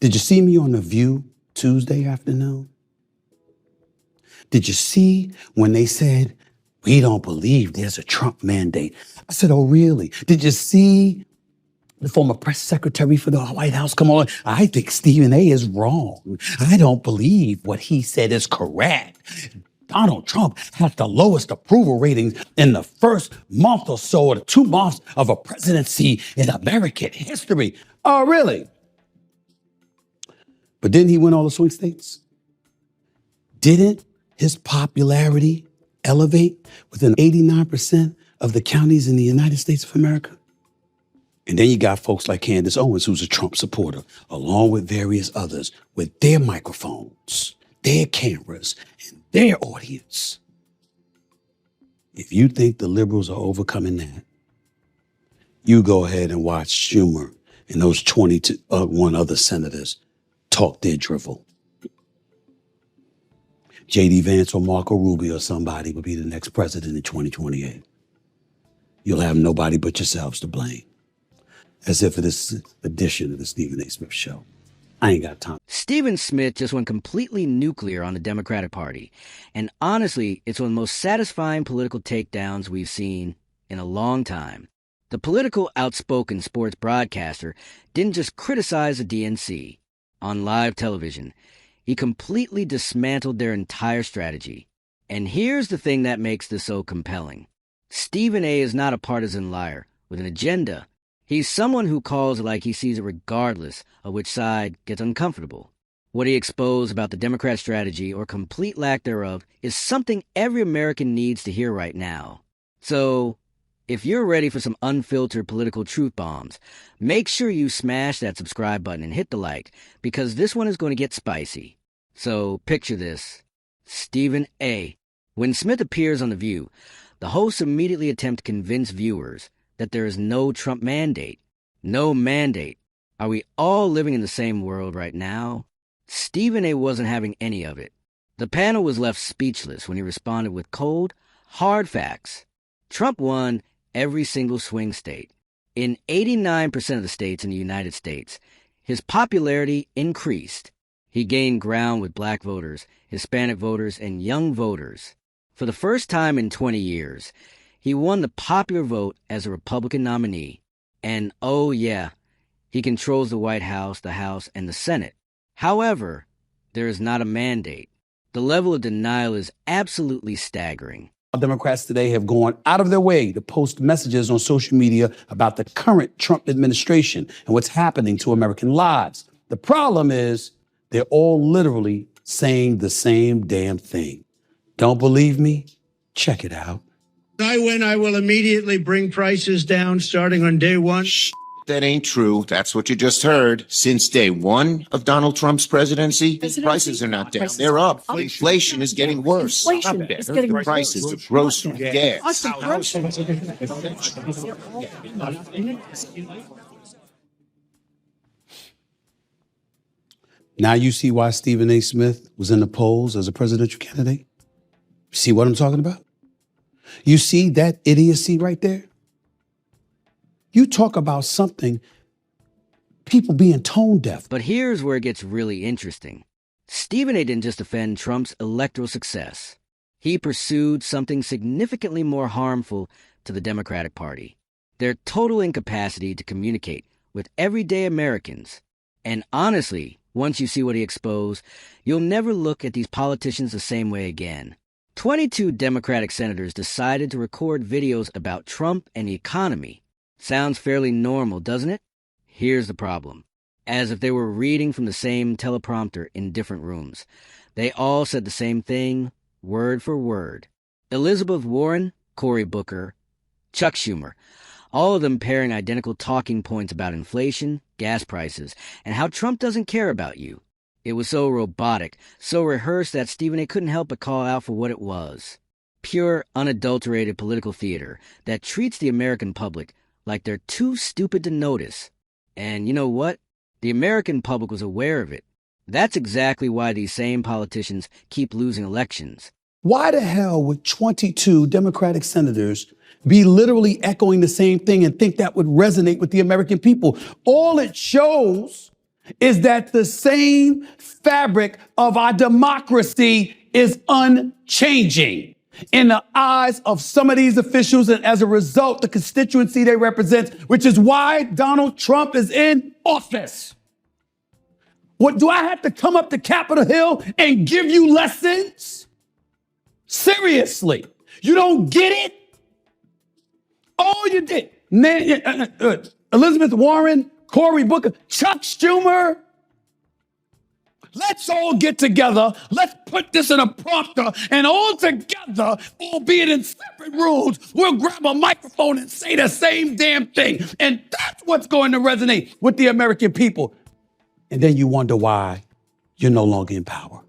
Did you see me on The View Tuesday afternoon? Did you see when they said, we don't believe there's a Trump mandate? I said, oh, really? Did you see the former press secretary for the White House come on? I think Stephen A. is wrong. I don't believe what he said is correct. Donald Trump has the lowest approval ratings in the first month or so, or the 2 months of a presidency in American history. Oh, really? But didn't he win all the swing states? Didn't his popularity elevate within 89% of the counties in the United States of America? And then you got folks like Candace Owens, who's a Trump supporter, along with various others, with their microphones, their cameras, and their audience. If you think the liberals are overcoming that, you go ahead and watch Schumer and those 21 other senators talk their drivel. J.D. Vance or Marco Rubio or somebody will be the next president in 2028. You'll have nobody but yourselves to blame. As if for this edition of the Stephen A. Smith Show. I ain't got time. Stephen Smith just went completely nuclear on the Democratic Party. And honestly, it's one of the most satisfying political takedowns we've seen in a long time. The political outspoken sports broadcaster didn't just criticize the DNC. On live television, he completely dismantled their entire strategy. And here's the thing that makes this so compelling. Stephen A. is not a partisan liar with an agenda. He's someone who calls it like he sees it regardless of which side gets uncomfortable. What he exposed about the Democrat strategy, or complete lack thereof, is something every American needs to hear right now. So, if you're ready for some unfiltered political truth bombs, make sure you smash that subscribe button and hit the like, because this one is going to get spicy. So, picture this. Stephen A. When Smith appears on The View, the hosts immediately attempt to convince viewers that there is no Trump mandate. No mandate. Are we all living in the same world right now? Stephen A. wasn't having any of it. The panel was left speechless when he responded with cold, hard facts. Trump won every single swing state. In 89% of the states in the United States, his popularity increased. He gained ground with black voters, Hispanic voters, and young voters. For the first time in 20 years, he won the popular vote as a Republican nominee. And oh yeah, he controls the White House, the House, and the Senate. However, there is not a mandate. The level of denial is absolutely staggering. Democrats today have gone out of their way to post messages on social media about the current Trump administration and what's happening to American lives. The problem is they're all literally saying the same damn thing. Don't believe me? Check it out. When I win, I will immediately bring prices down starting on day one. That ain't true. That's what you just heard. Since day one of Donald Trump's presidency, prices are not down. They're up. Inflation is getting worse. Inflation is getting worse. Prices of groceries, gas. Now you see why Stephen A. Smith was in the polls as a presidential candidate? See what I'm talking about? You see that idiocy right there? You talk about something, people being tone deaf. But here's where it gets really interesting. Stephen A. didn't just defend Trump's electoral success. He pursued something significantly more harmful to the Democratic Party: their total incapacity to communicate with everyday Americans. And honestly, once you see what he exposed, you'll never look at these politicians the same way again. 22 Democratic senators decided to record videos about Trump and the economy. Sounds fairly normal, doesn't it? Here's the problem. As if they were reading from the same teleprompter in different rooms. They all said the same thing, word for word. Elizabeth Warren, Cory Booker, Chuck Schumer, all of them pairing identical talking points about inflation, gas prices, and how Trump doesn't care about you. It was so robotic, so rehearsed that Stephen A. couldn't help but call out for what it was. Pure, unadulterated political theater that treats the American public like they're too stupid to notice. And you know what? The American public was aware of it. That's exactly why these same politicians keep losing elections. Why the hell would 22 Democratic senators be literally echoing the same thing and think that would resonate with the American people? All it shows is that the same fabric of our democracy is unchanging in the eyes of some of these officials, and as a result, the constituency they represent, which is why Donald Trump is in office. What, do I have to come up to Capitol Hill and give you lessons? Seriously, you don't get it? Oh, you did. Elizabeth Warren, Cory Booker, Chuck Schumer. Let's all get together. Let's put this in a prompter, and all together, albeit in separate rooms, we'll grab a microphone and say the same damn thing. And that's what's going to resonate with the American people. And then you wonder why you're no longer in power.